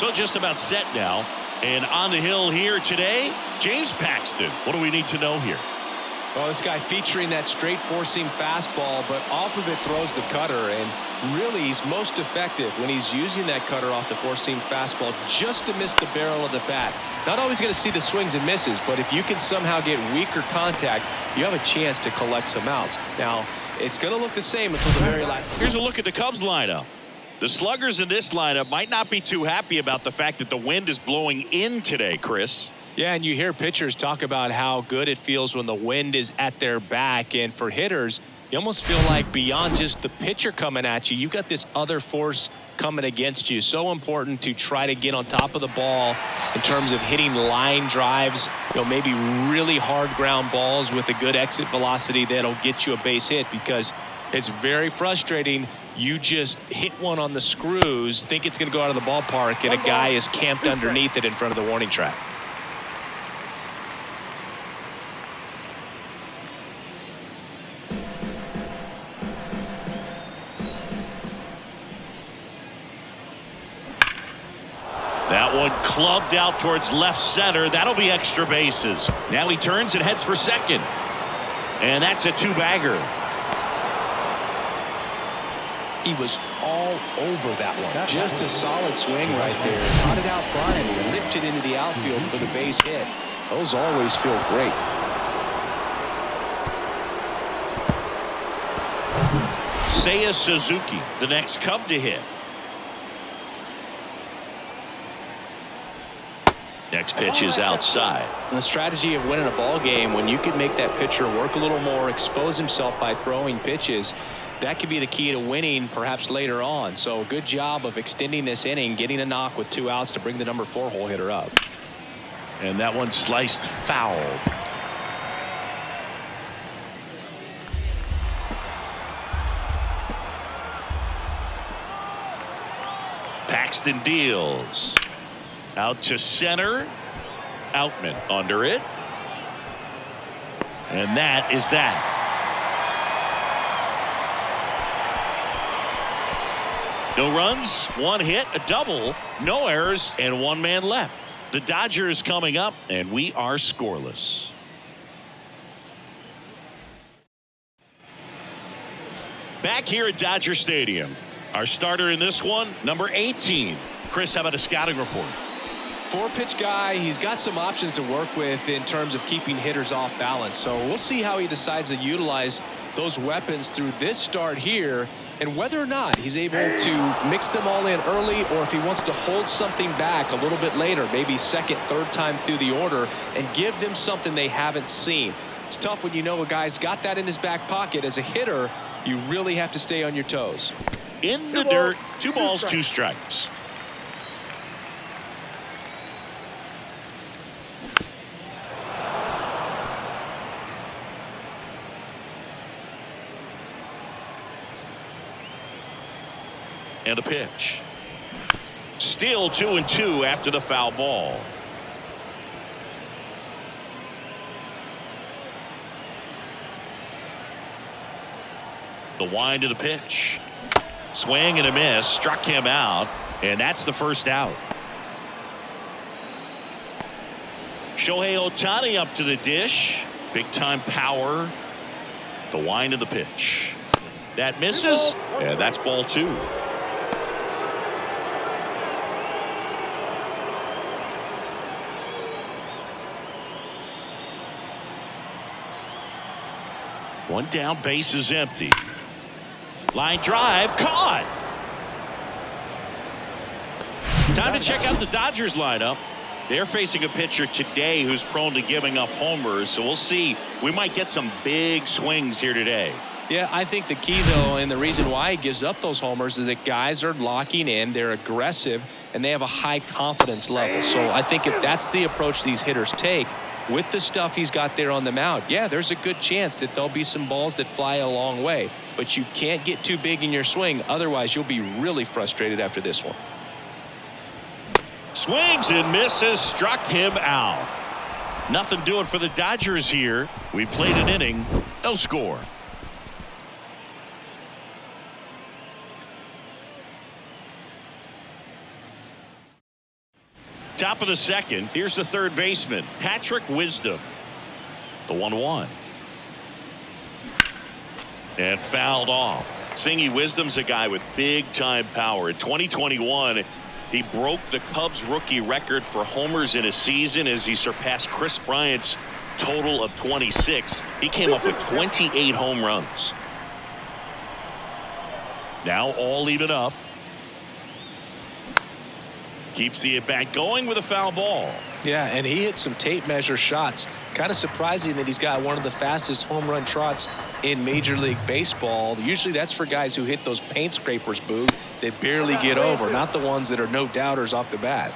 So just about set now. And on the hill here today, James Paxton. What do we need to know here? Well, this guy featuring that straight four-seam fastball, but off of it throws the cutter. And really, he's most effective when he's using that cutter off the four-seam fastball just to miss the barrel of the bat. Not always going to see the swings and misses, but if you can somehow get weaker contact, you have a chance to collect some outs. Now, it's going to look the same until the very last. Here's a look at the Cubs lineup. The sluggers in this lineup might not be too happy about the fact that the wind is blowing in today, Chris. Yeah, and you hear pitchers talk about how good it feels when the wind is at their back. And for hitters, you almost feel like beyond just the pitcher coming at you, you've got this other force coming against you. So important to try to get on top of the ball in terms of hitting line drives, maybe really hard ground balls with a good exit velocity that'll get you a base hit, because it's very frustrating. You just hit one on the screws, think it's going to go out of the ballpark, and a guy is camped underneath it in front of the warning track. That one clubbed out towards left center. That'll be extra bases. Now he turns and heads for second. And that's a two-bagger. He was all over that one. Just a solid swing right there. Caught it out front and lifted into the outfield for the base hit. Those always feel great. Seiya Suzuki, the next Cub to hit. Next pitch is outside. And the strategy of winning a ball game, when you can make that pitcher work a little more, expose himself by throwing pitches, that could be the key to winning perhaps later on. So good job of extending this inning, getting a knock with 2 outs to bring the number 4 hole hitter up. And that one sliced foul. Paxton deals. Out to center. Outman under it. And that is that. No runs, 1 hit, a double, no errors, and 1 man left. The Dodgers coming up, and we are scoreless. Back here at Dodger Stadium. Our starter in this one, number 18. Chris, how about a scouting report? 4-pitch guy. He's got some options to work with in terms of keeping hitters off balance. So we'll see how he decides to utilize those weapons through this start here, and whether or not he's able to mix them all in early, or if he wants to hold something back a little bit later, maybe second, third time through the order, and give them something they haven't seen. It's tough when you know a guy's got that in his back pocket. As a hitter, you really have to stay on your toes. In the dirt, 2 balls, 2 strikes. And a pitch. Still 2-2 after the foul ball. The wind of the pitch. Swing and a miss. Struck him out. And that's the first out. Shohei Ohtani up to the dish. Big time power. The wind of the pitch. That misses. Yeah, that's ball 2. One down, base is empty. Line drive, caught. Time to check out the Dodgers lineup. They're facing a pitcher today who's prone to giving up homers, so we'll see. We might get some big swings here today. Yeah, I think the key, though, and the reason why he gives up those homers is that guys are locking in, they're aggressive, and they have a high confidence level. So I think if that's the approach these hitters take, with the stuff he's got there on the mound, yeah, there's a good chance that there'll be some balls that fly a long way. But you can't get too big in your swing, otherwise you'll be really frustrated after this one. Swings and misses, struck him out. Nothing doing for the Dodgers here. We played an inning, no score. Top of the second. Here's the third baseman, Patrick Wisdom. The 1-1. And fouled off. Singy Wisdom's a guy with big-time power. In 2021, he broke the Cubs rookie record for homers in a season as he surpassed Chris Bryant's total of 26. He came up with 28 home runs. Now all even up. Keeps the at-bat going with a foul ball. Yeah, and he hit some tape measure shots. Kind of surprising that he's got one of the fastest home run trots in Major League Baseball. Usually that's for guys who hit those paint scrapers, Boog. They barely get over, not the ones that are no doubters off the bat.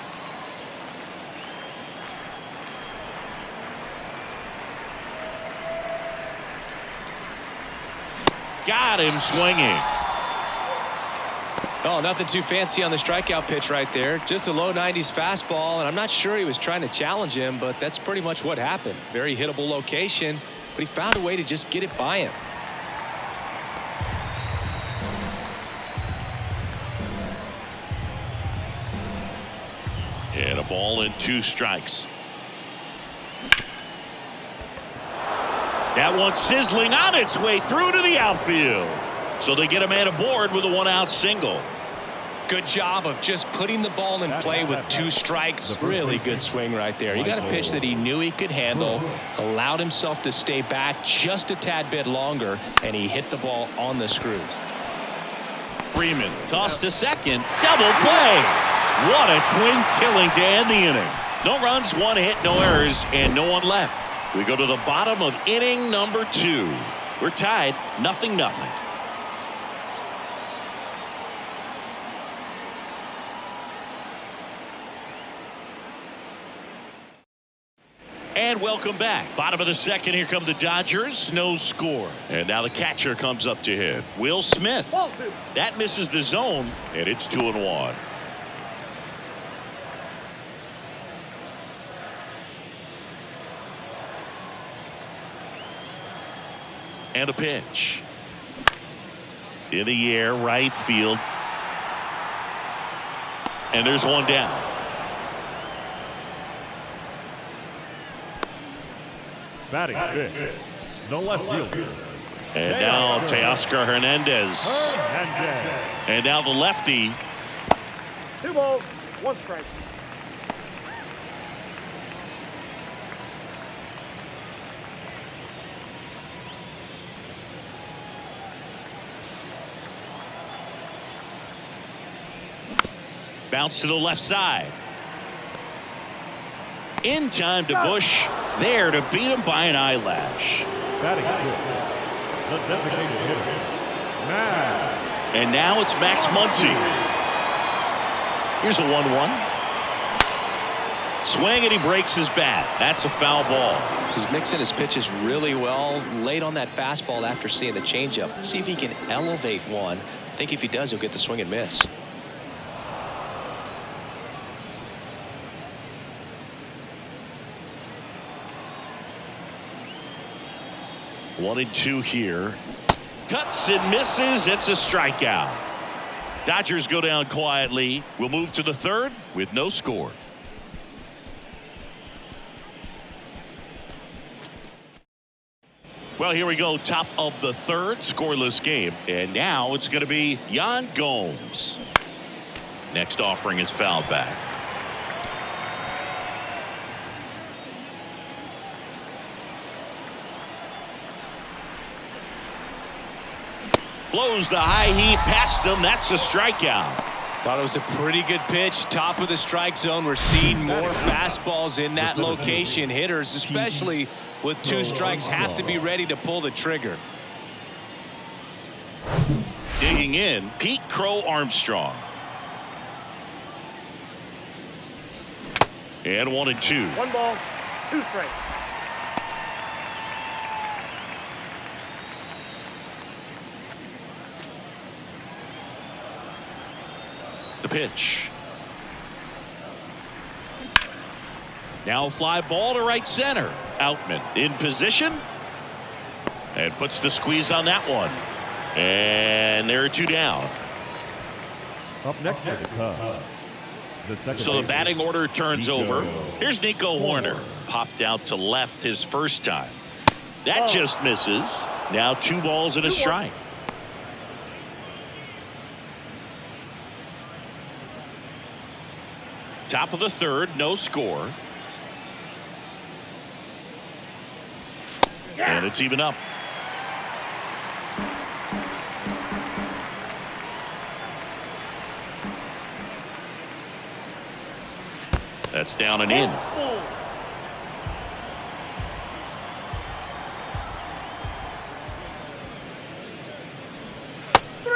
Got him swinging. Oh, nothing too fancy on the strikeout pitch right there. Just a low 90s fastball, and I'm not sure he was trying to challenge him, but that's pretty much what happened. Very hittable location, but he found a way to just get it by him. And a ball and 2 strikes. That one sizzling on its way through to the outfield. So they get a man aboard with a 1-out single. Good job of just putting the ball in play with 2 strikes. Really good swing right there. He got a pitch that he knew he could handle, allowed himself to stay back just a tad bit longer, and he hit the ball on the screws. Freeman tossed to second. Double play. What a twin killing to end the inning. No runs, 1 hit, no errors, and no one left. We go to the bottom of inning number 2. We're tied 0-0. And welcome back. Bottom of the second. Here come the Dodgers. No score. And now the catcher comes up to hit. Will Smith. That misses the zone, and it's 2-1. And a pitch. In the air, right field. And there's one down. Batting fifth, the left fielder. And now Teoscar Hernandez. And now the lefty. 2 balls, 1 strike. Bounce to the left side. In time to Bush. There to beat him by an eyelash. Batting fifth, the designated hitter, Max. And now it's Max Muncy. Here's a 1-1. Swing and he breaks his bat. That's a foul ball. He's mixing his pitches really well. Late on that fastball after seeing the changeup. See if he can elevate one. I think if he does, he'll get the swing and miss. One and 2 here. Cuts and misses. It's a strikeout. Dodgers go down quietly. We'll move to the third with no score. Well, here we go. Top of the third. Scoreless game. And now it's going to be Yan Gomes. Next offering is fouled back. Blows the high heat past him. That's a strikeout. Thought it was a pretty good pitch. Top of the strike zone. We're seeing more fastballs in that location. Hitters, especially with 2 strikes, have to be ready to pull the trigger. Digging in, Pete Crow Armstrong. And 1 and 2. 1 ball, 2 strikes. The pitch. Now a fly ball to right center. Outman in position. And puts the squeeze on that one. And there are 2 down. Up next for the Cubs, So the batting order turns over. Here's Nico Horner. Popped out to left his first time. That just misses. Now 2 balls and a strike. Top of the third, no score. And it's even up. That's down and in.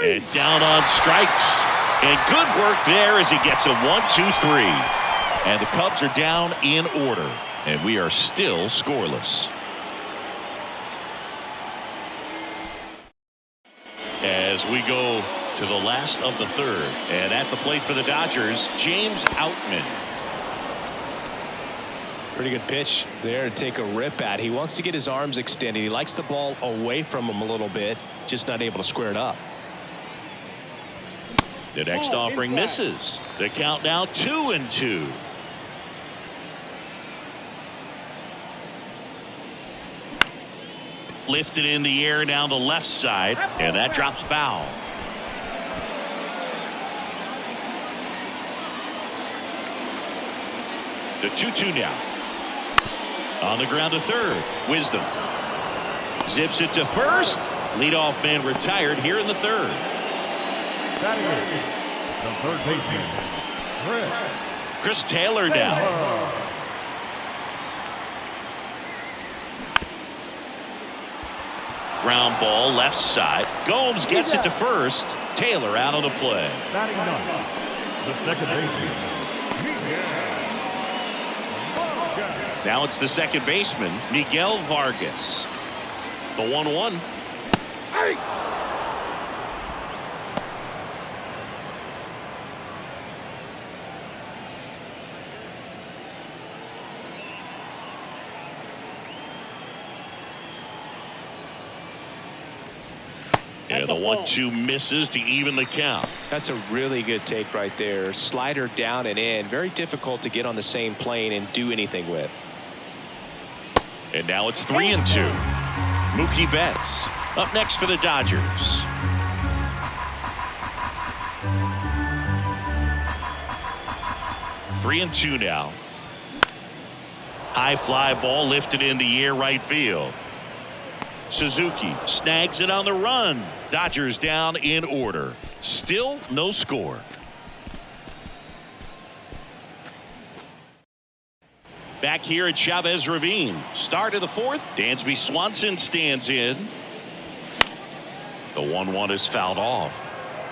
And down on strikes. And good work there as he gets a 1-2-3. And the Cubs are down in order. And we are still scoreless. As we go to the last of the third. And at the plate for the Dodgers, James Outman. Pretty good pitch there to take a rip at. He wants to get his arms extended. He likes the ball away from him a little bit. Just not able to square it up. The next offering misses. The count now 2-2. Lifted in the air down the left side, and that drops foul. The 2-2 now. On the ground to third. Wisdom zips it to first. Leadoff man retired here in the third. The third baseman, Chris Taylor down. Ground ball left side. Gomes gets it to first. Taylor out on the play. batting ninth, the second baseman. Now it's the second baseman, Miguel Vargas. The 1-1. Yeah, the 1-2 misses to even the count. That's a really good take right there. Slider down and in. Very difficult to get on the same plane and do anything with. And now it's 3-2. Mookie Betts up next for the Dodgers. Three and two now. High fly ball lifted in the air right field. Suzuki snags it on the run. Dodgers down in order. Still no score. Back here at Chavez Ravine. Start of the fourth. Dansby Swanson stands in. The 1-1 is fouled off.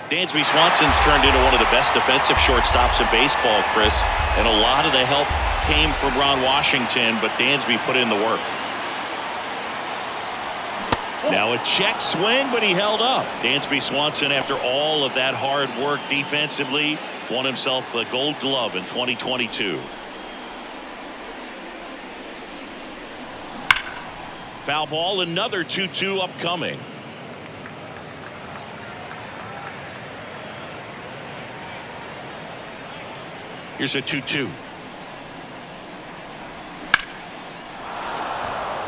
Dansby Swanson's turned into one of the best defensive shortstops in baseball, Chris. And a lot of the help came from Ron Washington, but Dansby put in the work. Now a check swing, but he held up. Dansby Swanson, after all of that hard work defensively, won himself the Gold Glove in 2022. Foul ball, another 2-2 upcoming. Here's a 2-2.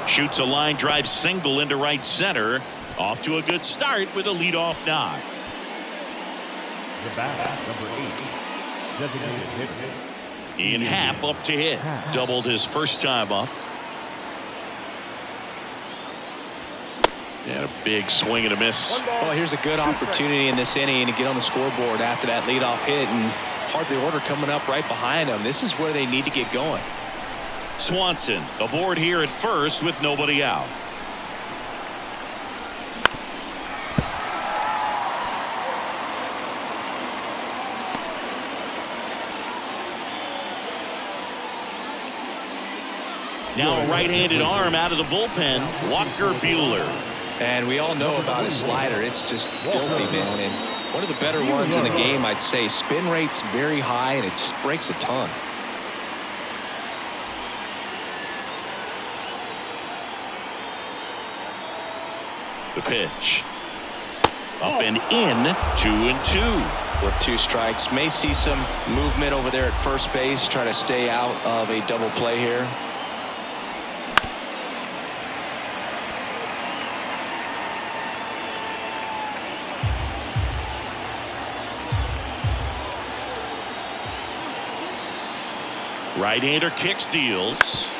Shoots a line drive single into right center. Off to a good start with a leadoff knock. The bat, number 8, designated hitter. Ian Happ up to hit. Doubled his first time up. And a big swing and a miss. Well, here's a good opportunity in this inning to get on the scoreboard after that leadoff hit, and hardly order coming up right behind them. This is where they need to get going. Swanson aboard here at first with nobody out. Now a right-handed arm out of the bullpen, Walker Buehler. And we all know about his slider. It's just filthy, man. And one of the better ones in the game, I'd say. Spin rate's very high, and it just breaks a ton. The pitch. Up and in, 2-2. with 2 strikes. May see some movement over there at first base, trying to stay out of a double play here. Right-hander kicks, deals.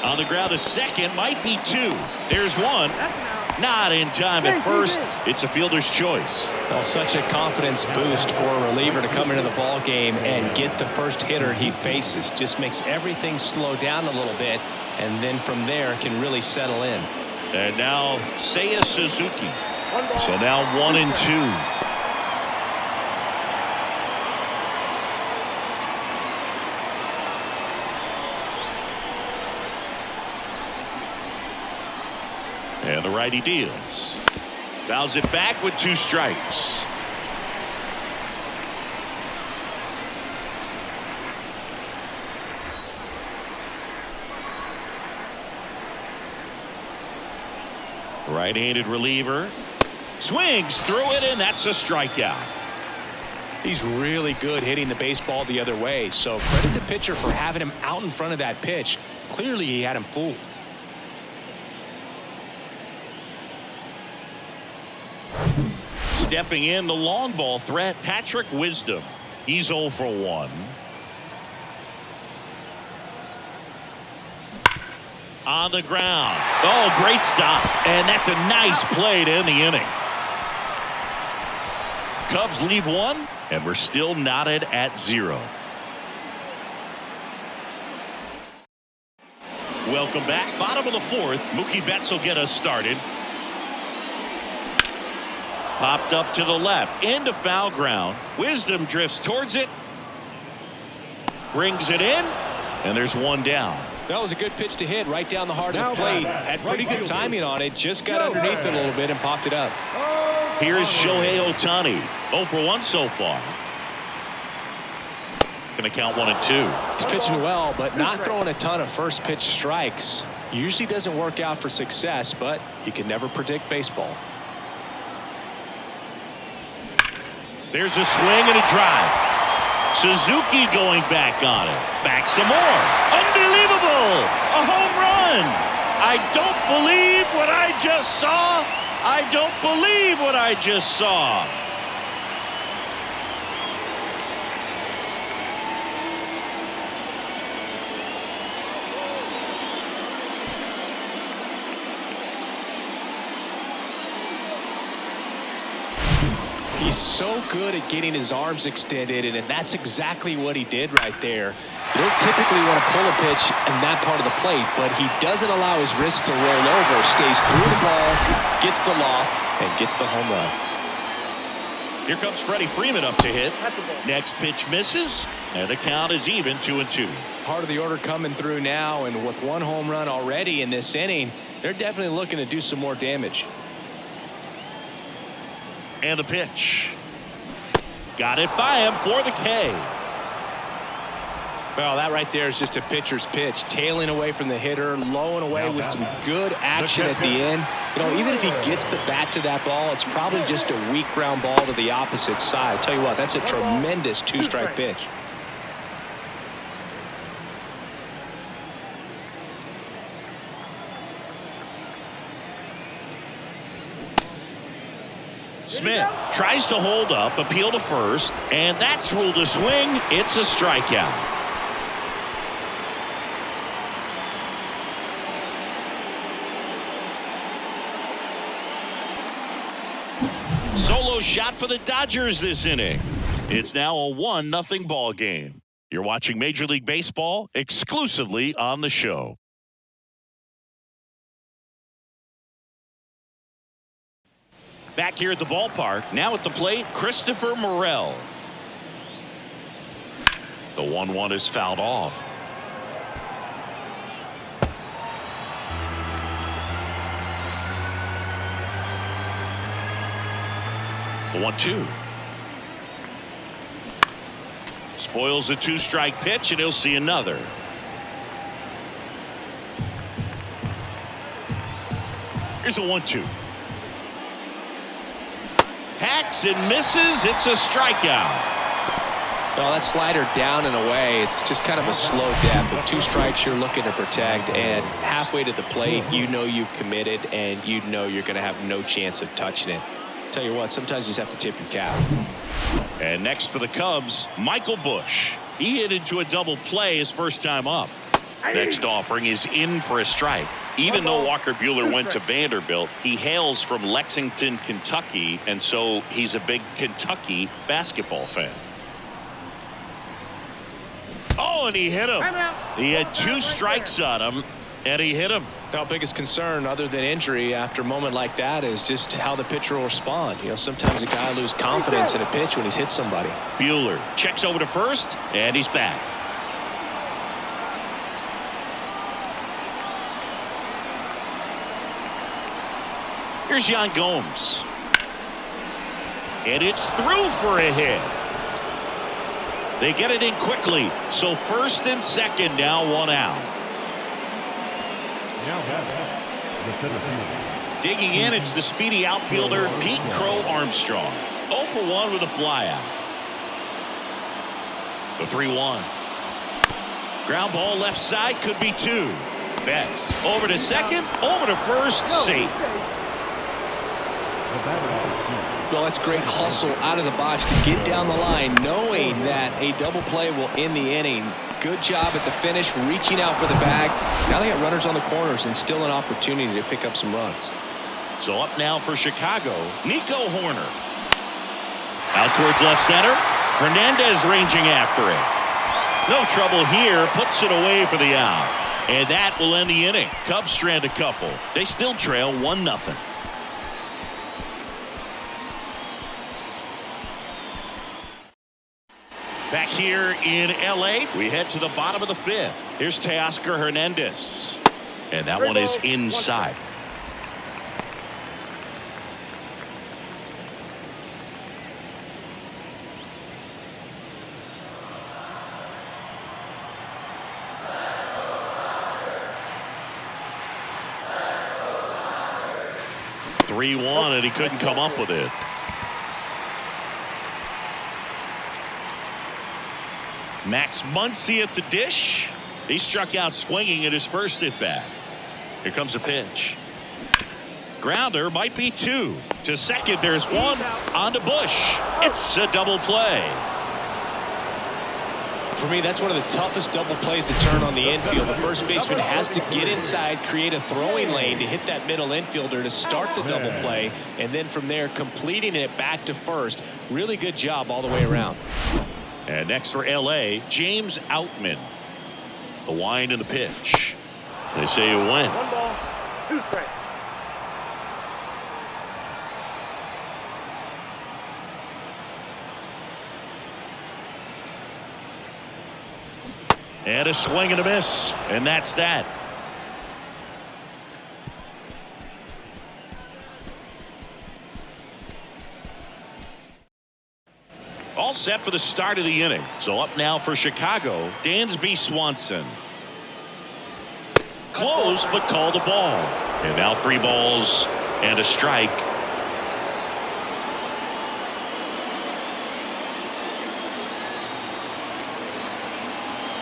On the ground, a second, might be 2. There's 1. Not in time at first. It's a fielder's choice. Well, such a confidence boost for a reliever to come into the ball game and get the first hitter he faces. Just makes everything slow down a little bit, and then from there can really settle in. And now Seiya Suzuki. So now 1-2. And the righty deals. Fouls it back with 2 strikes. Right-handed reliever. Swings through it, and that's a strikeout. He's really good hitting the baseball the other way, so credit the pitcher for having him out in front of that pitch. Clearly he had him fooled. Stepping in, the long ball threat, Patrick Wisdom. He's 0 for 1. On the ground. Oh, great stop. And that's a nice play to end the inning. Cubs leave 1, and we're still knotted at 0. Welcome back. Bottom of the 4th. Mookie Betts will get us started. Popped up to the left, into foul ground. Wisdom drifts towards it. Brings it in, and there's 1 down. That was a good pitch to hit right down the heart of the plate. Had pretty good timing on it. Just got underneath it a little bit and popped it up. Here's Shohei Ohtani. 0 for 1 so far. Going to count 1-2. He's pitching well, but not throwing a ton of first pitch strikes. Usually doesn't work out for success, but you can never predict baseball. There's a swing and a drive. Suzuki going back on it. Back some more. Unbelievable. A home run. I don't believe what I just saw. I don't believe what I just saw. He's so good at getting his arms extended, and that's exactly what he did right there. You don't typically want to pull a pitch in that part of the plate, but he doesn't allow his wrist to roll over, stays through the ball, gets the loft, and gets the home run. Here comes Freddie Freeman up to hit. Next pitch misses, and the count is even 2-2. Part of the order coming through now, and with 1 home run already in this inning, they're definitely looking to do some more damage. And the pitch. Got it by him for the K. Well, that right there is just a pitcher's pitch. Tailing away from the hitter, low and away with some good action at the end. You know, even if he gets the bat to that ball, it's probably just a weak ground ball to the opposite side. I'll tell you what, that's a tremendous 2-strike pitch. Smith tries to hold up, appeal to first, and that's ruled a swing. It's a strikeout. Solo shot for the Dodgers this inning. It's now a 1-0 ball game. You're watching Major League Baseball exclusively on the show. Back here at the ballpark, now at the plate, Christopher Morel. The 1-1 is fouled off. The 1-2. Spoils the 2-strike pitch, and he'll see another. Here's a 1-2. Hacks and misses. It's a strikeout. Well, that slider down and away, it's just kind of a slow death. With 2 strikes, you're looking to protect, and halfway to the plate, you know you've committed, and you know you're going to have no chance of touching it. Tell you what, sometimes you just have to tip your cap. And next for the Cubs, Michael Busch. He hit into a double play his first time up. Next offering is in for a strike. Even though Walker Buehler went to Vanderbilt, he hails from Lexington, Kentucky, and so he's a big Kentucky basketball fan. Oh, and he hit him. He had 2 strikes on him, and he hit him. Our biggest concern, other than injury, after a moment like that, is just how the pitcher will respond. You know, sometimes a guy loses confidence in a pitch when he's hit somebody. Buehler checks over to first, and he's back. Here's Yan Gomes. And it's through for a hit. They get it in quickly. So first and second now, 1 out. Digging in, it's the speedy outfielder Pete Crow Armstrong. 0 for 1 with a flyout. The 3-1. Ground ball left side, could be 2. Betts over to second, over to first, safe. Well, that's great hustle out of the box to get down the line, knowing that a double play will end the inning. Good job at the finish, reaching out for the bag. Now they got runners on the corners and still an opportunity to pick up some runs. So up now for Chicago, Nico Horner. Out towards left center. Hernandez ranging after it. No trouble here, puts it away for the out. And that will end the inning. Cubs strand a couple. They still trail 1-0. Back here in L.A., we head to the bottom of the 5th. Here's Teoscar Hernandez. And that one is inside. (3-1) and he couldn't come up with it. Max Muncy at the dish. He struck out swinging at his first at bat. Here comes a pitch. Grounder, might be 2. To second, there's 1. On to Busch. It's a double play. For me, that's one of the toughest double plays to turn on the infield. The first baseman has to get inside, create a throwing lane to hit that middle infielder to start the double play, and then from there completing it back to first. Really good job all the way around. And next for L.A., James Outman. The wind and the pitch. They say it went. 1 ball, 2 strikes. And a swing and a miss. And that's that. All set for the start of the inning. So up now for Chicago, Dansby Swanson. Close, but called a ball. And now 3 balls and a strike.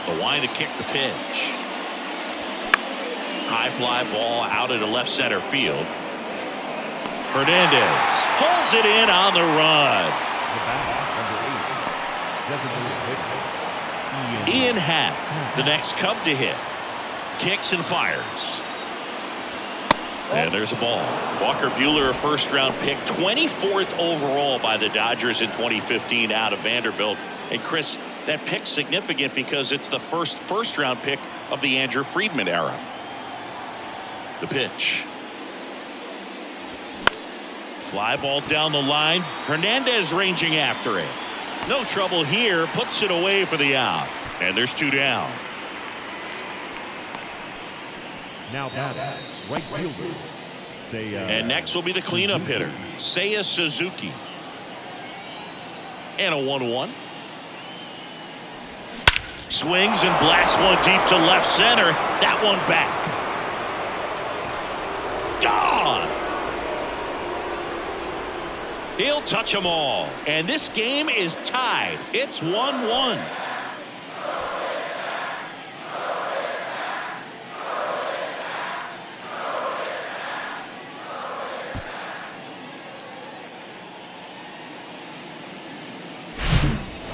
The wind to kick the pitch. High fly ball out into left center field. Hernandez pulls it in on the run. Ian Happ, the next Cub to hit. Kicks and fires. And there's a ball. Walker Buehler, a first-round pick, 24th overall by the Dodgers in 2015 out of Vanderbilt. And Chris, that pick's significant because it's the first-round pick of the Andrew Friedman era. The pitch. Fly ball down the line. Hernandez ranging after it. No trouble here. Puts it away for the out. And there's 2 down. Now batting, right fielder. And next will be the cleanup hitter, Seiya Suzuki. And a 1-1. Swings and blasts one deep to left center. That one back. Gone. He'll touch them all. And this game is tied. It's 1-1.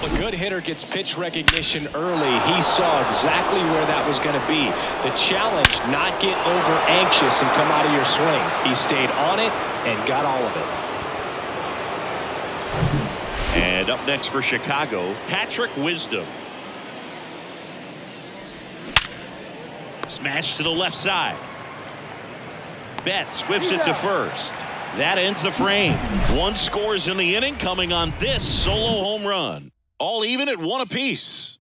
A good hitter gets pitch recognition early. He saw exactly where that was going to be. The challenge, not get over anxious and come out of your swing. He stayed on it and got all of it. And up next for Chicago, Patrick Wisdom. Smash to the left side. Betts whips it to first. That ends the frame. One scores in the inning, coming on this solo home run. All even at 1 apiece.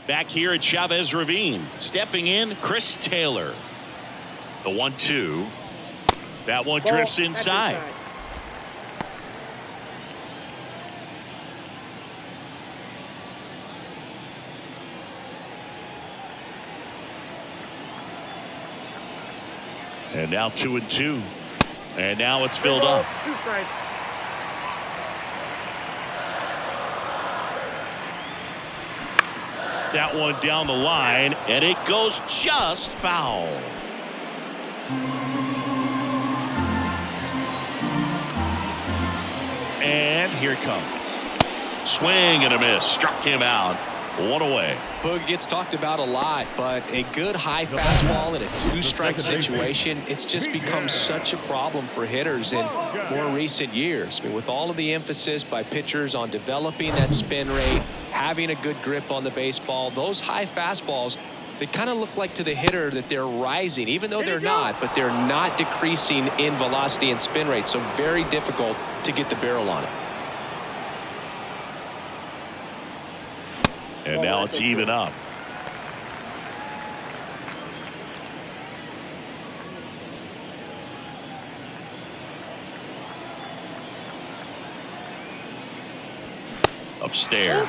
Back here at Chavez Ravine, stepping in, Chris Taylor. The 1-2. That one drifts inside. And now 2-2. And now it's filled up. That one down the line, and it goes just foul. And here it comes. Swing and a miss. Struck him out. One away. Boog gets talked about a lot, but a good high fastball in a 2-strike situation, it's just become such a problem for hitters in more recent years. I mean, with all of the emphasis by pitchers on developing that spin rate, having a good grip on the baseball, those high fastballs, they kind of look like to the hitter that they're rising, even though they're not, but they're not decreasing in velocity and spin rate, so very difficult to get the barrel on it. And now it's even up. Upstairs.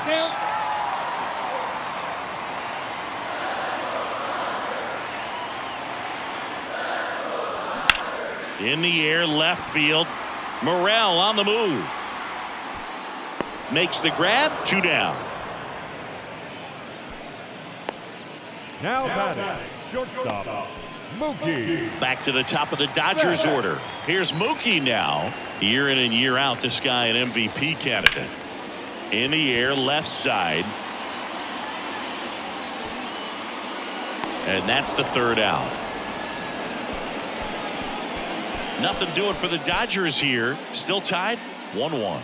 In the air, left field. Morrell on the move. Makes the grab, 2 down. Now batting, shortstop, Mookie. Back to the top of the Dodgers order. Here's Mookie now. Year in and year out, this guy an MVP candidate. In the air, left side. And that's the 3rd out. Nothing doing for the Dodgers here. Still tied, 1-1.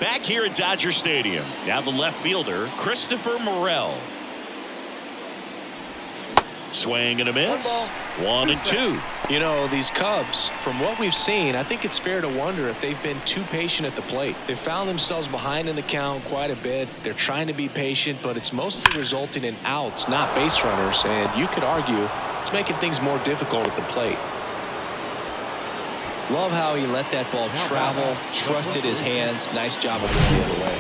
Back here at Dodger Stadium, now the left fielder, Christopher Morrell. Swing and a miss. 1-2. You know, these Cubs, from what we've seen, I think it's fair to wonder if they've been too patient at the plate. They've found themselves behind in the count quite a bit. They're trying to be patient, but it's mostly resulting in outs, not base runners. And you could argue it's making things more difficult at the plate. Love how he let that ball travel, trusted his hands. Nice job of going the other way.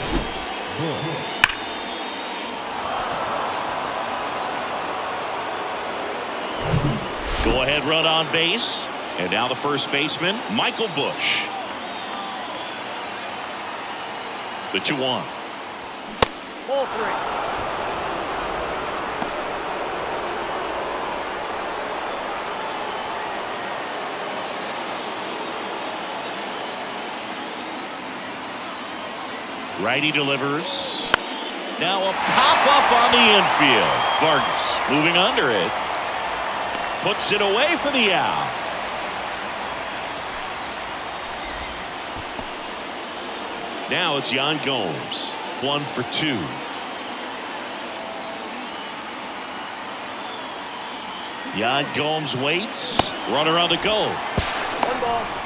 Go ahead run on base. And now the first baseman, Michael Busch. The 2-1. Ball 3. Righty delivers. Now a pop-up on the infield. Vargas moving under it. Puts it away for the out. Now it's Yan Gomes. 1 for 2. Yan Gomes waits. Runner on the go.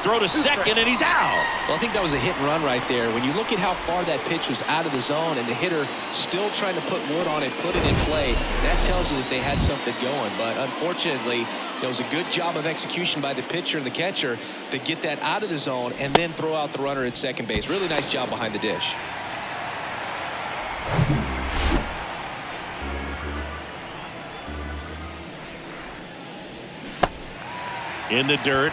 Throw to second, and he's out. Well, I think that was a hit and run right there. When you look at how far that pitch was out of the zone and the hitter still trying to put wood on it, put it in play, that tells you that they had something going. But unfortunately, it was a good job of execution by the pitcher and the catcher to get that out of the zone and then throw out the runner at second base. Really nice job behind the dish. In the dirt.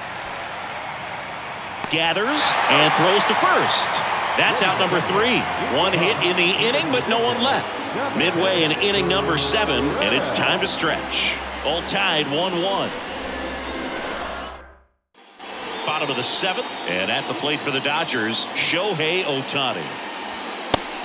Gathers and throws to first. That's out number 3. One hit in the inning, but no one left. Midway in inning number 7, and it's time to stretch. All tied 1-1. Bottom of the 7th, and at the plate for the Dodgers, Shohei Ohtani.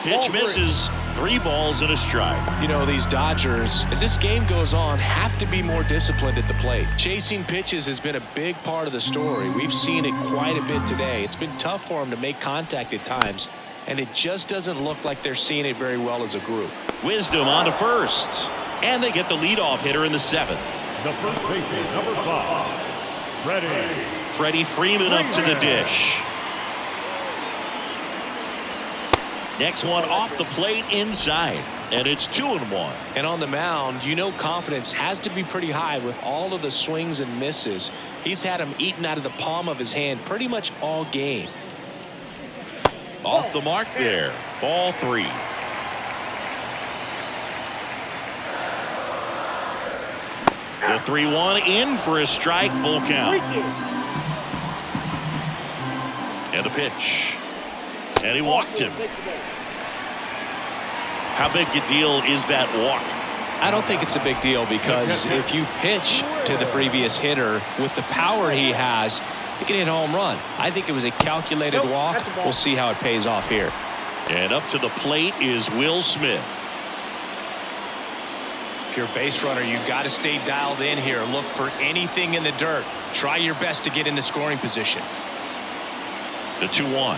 Pitch misses. 3 balls and a strike. You know, these Dodgers, as this game goes on, have to be more disciplined at the plate. Chasing pitches has been a big part of the story. We've seen it quite a bit today. It's been tough for them to make contact at times, and it just doesn't look like they're seeing it very well as a group. Wisdom on to first, and they get the leadoff hitter in the 7th. The first baseman, number 5, Freddie Freeman up to the dish. Next one off the plate inside, and it's 2-1. And on the mound, you know confidence has to be pretty high with all of the swings and misses. He's had them eaten out of the palm of his hand pretty much all game. Off the mark there. Ball 3. The 3-1 in for a strike, full count. And a pitch. And he walked him. How big a deal is that walk? I don't think it's a big deal because if you pitch to the previous hitter with the power he has, he can hit a home run. I think it was a calculated walk. We'll see how it pays off here. And up to the plate is Will Smith. If you're a base runner, you've got to stay dialed in here. Look for anything in the dirt. Try your best to get into scoring position. The 2-1.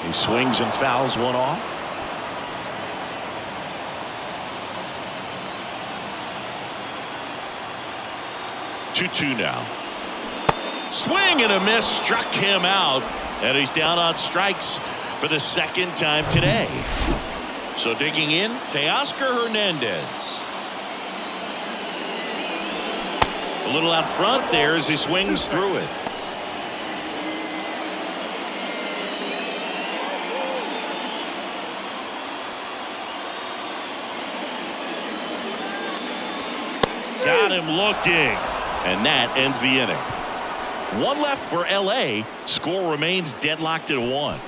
He swings and fouls one off. Two now. Swing and a miss, struck him out, and he's down on strikes for the 2nd time today. So digging in, Teoscar Hernandez. A little out front there as he swings through it. Got him looking. And that ends the inning. 1 left for LA. Score remains deadlocked at 1.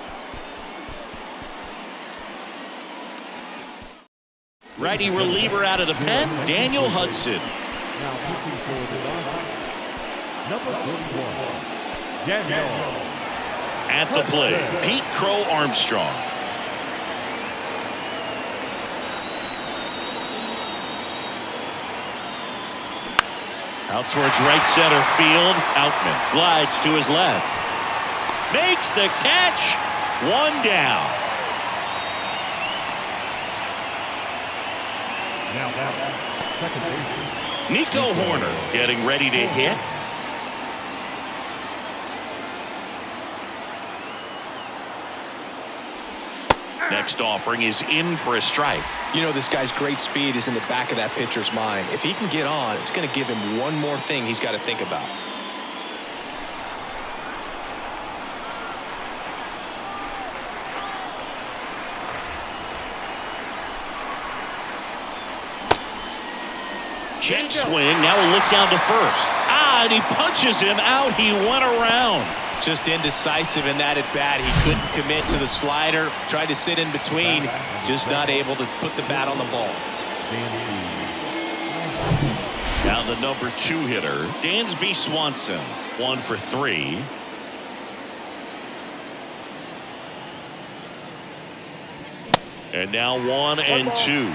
Righty reliever out of the pen, Daniel Hudson. Now pitching for the Dodgers, number 41, Daniel. At the plate, Pete Crow Armstrong. Out towards right center field. Outman glides to his left. Makes the catch. 1 down. Now second baseman, Nico Horner getting ready to hit. Next offering is in for a strike. You know, this guy's great speed is in the back of that pitcher's mind. If he can get on, it's going to give him one more thing he's got to think about. Check swing. Now a look down to first. And he punches him out. He went around. Just indecisive in that at bat. He couldn't commit to the slider. Tried to sit in between. Just not able to put the bat on the ball. Now the number 2 hitter, Dansby Swanson. 1 for 3. And now 1 and 2.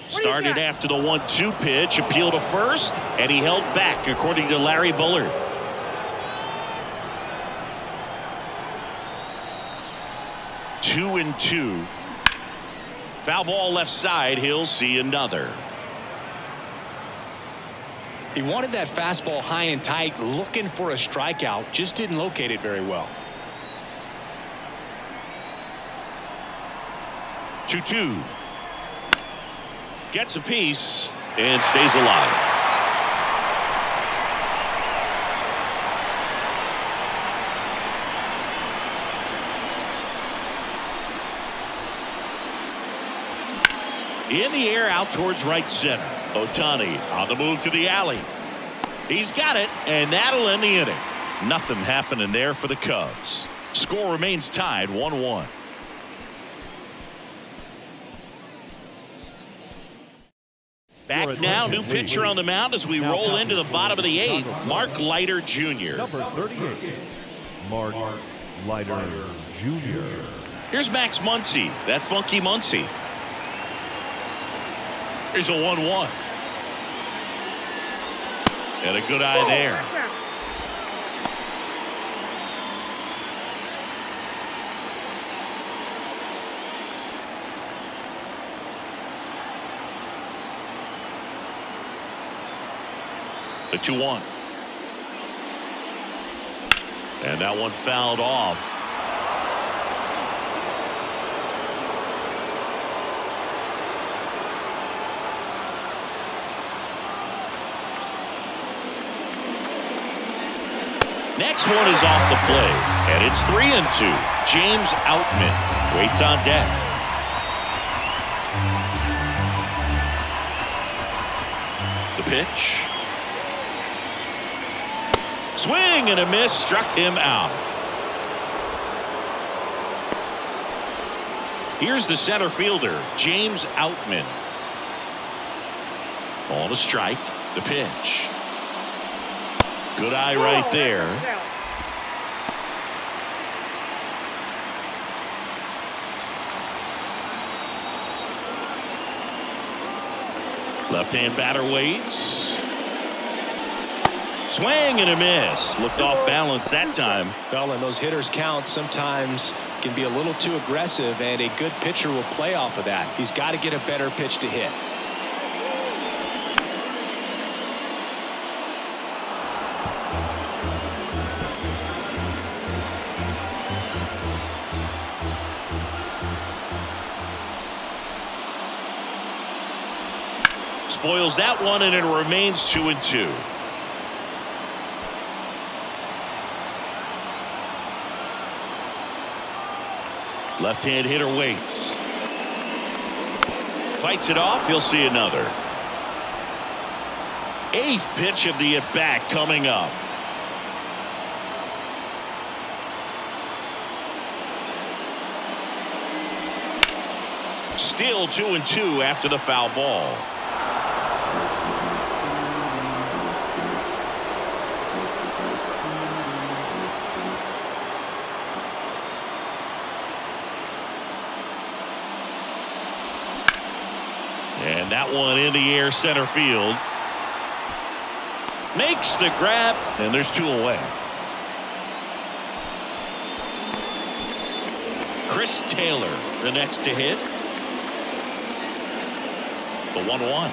Started after the 1-2 pitch, appeal to first, and he held back, according to Larry Bullard. Two and 2. Foul ball left side. He'll see another. He wanted that fastball high and tight, looking for a strikeout. Just didn't locate it very well. 2-2. Gets a piece and stays alive. In the air out towards right center. Ohtani on the move to the alley. He's got it, and that'll end the inning. Nothing happening there for the Cubs. Score remains tied 1-1. Back now, new pitcher on the mound as we roll into the bottom of the 8th. Mark Leiter Jr. Number 38, Mark Leiter Jr. Here's Max Muncy, that funky Muncy. Here's a 1-1. And a good eye there. The 2-1. And that one fouled off. Next one is off the play, and it's 3-2. James Outman waits on deck. The pitch. Swing and a miss, struck him out. Here's the center fielder, James Outman. On the strike, the pitch. Good eye right there. Left-hand batter waits. Swing and a miss. Looked off balance that time. Well, and those hitters count sometimes can be a little too aggressive, and a good pitcher will play off of that. He's got to get a better pitch to hit. Spoils that one, and it remains 2-2. Left-hand hitter waits. Fights it off. He'll see another. 8th pitch of the at-bat coming up. Still 2-2 after the foul ball. And that one in the air center field. Makes the grab, and there's 2 away. Chris Taylor, the next to hit. The 1-1.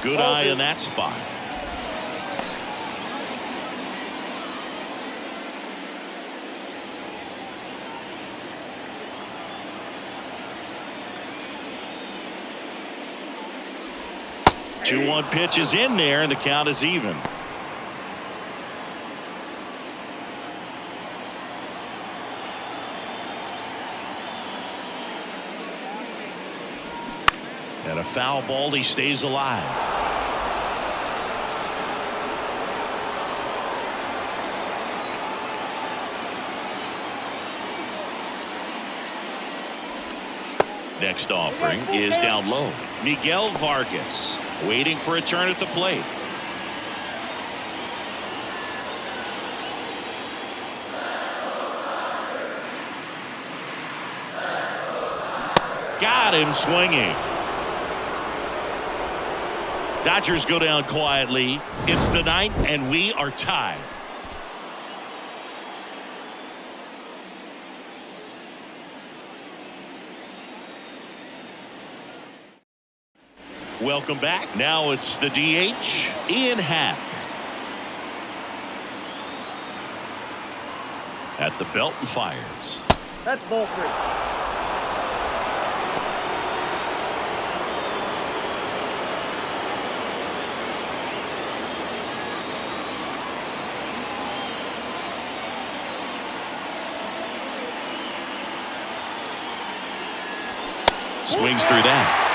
Good eye in that spot. The 2-1 pitch is in there, and the count is even. And a foul ball, he stays alive. Next offering is down low. Miguel Vargas waiting for a turn at the plate. Got him swinging. Dodgers go down quietly. It's the 9th, and we are tied. Welcome back. Now it's the DH, Ian Happ. At the belt and fires. That's ball 3. Swings through that.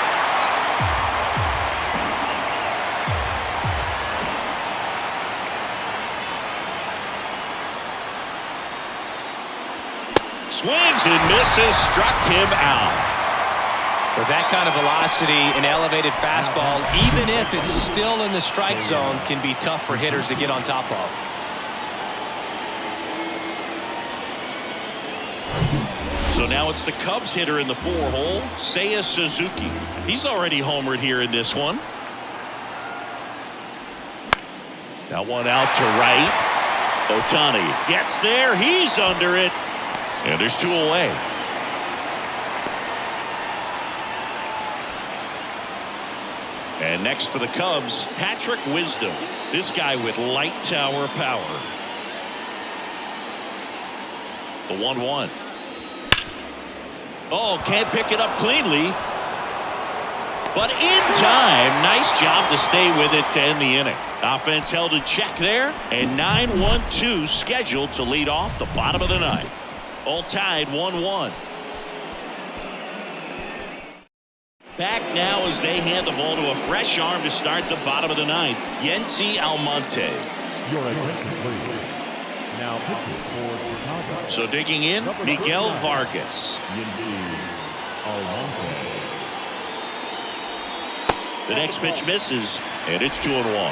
Swings and misses, struck him out. With that kind of velocity, an elevated fastball, even if it's still in the strike zone, can be tough for hitters to get on top of. So now it's the Cubs hitter in the 4-hole, Seiya Suzuki. He's already homered here in this one. That one out to right. Ohtani gets there. He's under it. And there's 2 away. And next for the Cubs, Patrick Wisdom. This guy with light tower power. The 1-1. Oh, can't pick it up cleanly. But in time, nice job to stay with it to end the inning. Offense held in check there, and 9-1-2 scheduled to lead off the bottom of the ninth. All tied 1-1. Back now as they hand the ball to a fresh arm to start the bottom of the ninth. Yency Almonte. Your attention, please. Now pitches for Chicago. So digging in, Miguel Vargas. Yency Almonte. The next pitch misses, and it's 2-1.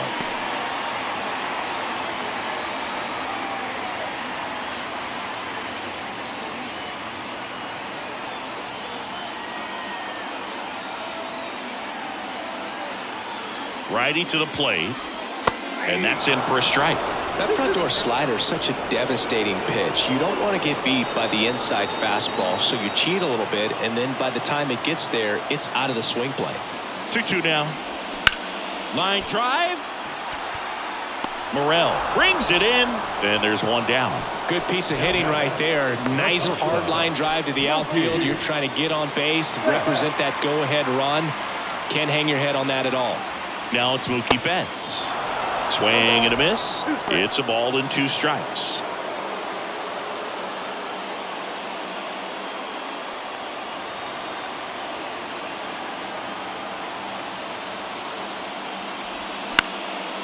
Righty to the plate, and that's in for a strike. That front door slider is such a devastating pitch. You don't want to get beat by the inside fastball, so you cheat a little bit, and then by the time it gets there, it's out of the swing play. 2-2 now. Line drive. Morel brings it in, and there's one down. Good piece of hitting right there. Nice hard line drive to the outfield. You're trying to get on base, represent that go-ahead run. Can't hang your head on that at all. Now it's Mookie Betts. Swing and a miss. It's a ball and 2 strikes.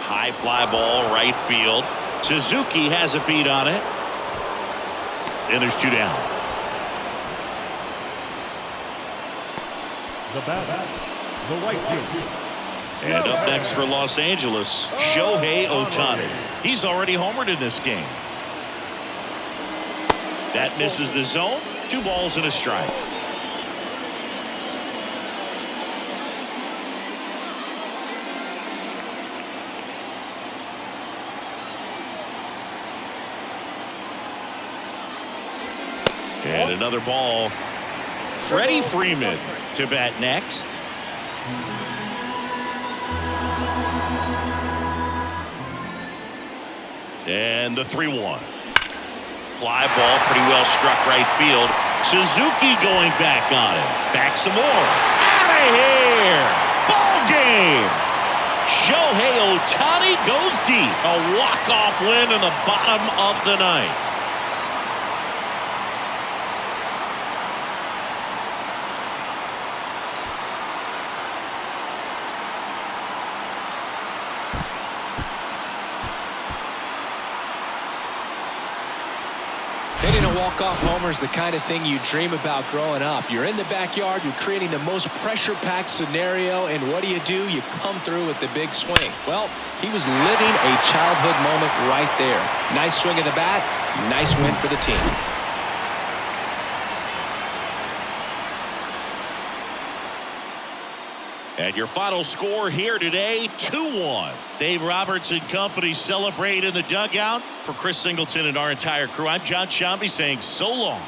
High fly ball right field. Suzuki has a beat on it. And there's 2 down. The bat, the right field. And up next for Los Angeles, Shohei Ohtani. He's already homered in this game. That misses the zone. 2 balls and a strike. And another ball. Freddie Freeman to bat next. And the 3-1. Fly ball pretty well struck right field. Suzuki going back on it. Back some more. Out of here. Ball game. Shohei Ohtani goes deep. A walk-off win in the bottom of the ninth. Hitting a walk-off homer is the kind of thing you dream about growing up. You're in the backyard, you're creating the most pressure-packed scenario, and what do? You come through with the big swing. Well, he was living a childhood moment right there. Nice swing of the bat, nice win for the team. And your final score here today, 2-1. Dave Roberts and company celebrate in the dugout. For Chris Singleton and our entire crew, I'm John Shambi saying so long.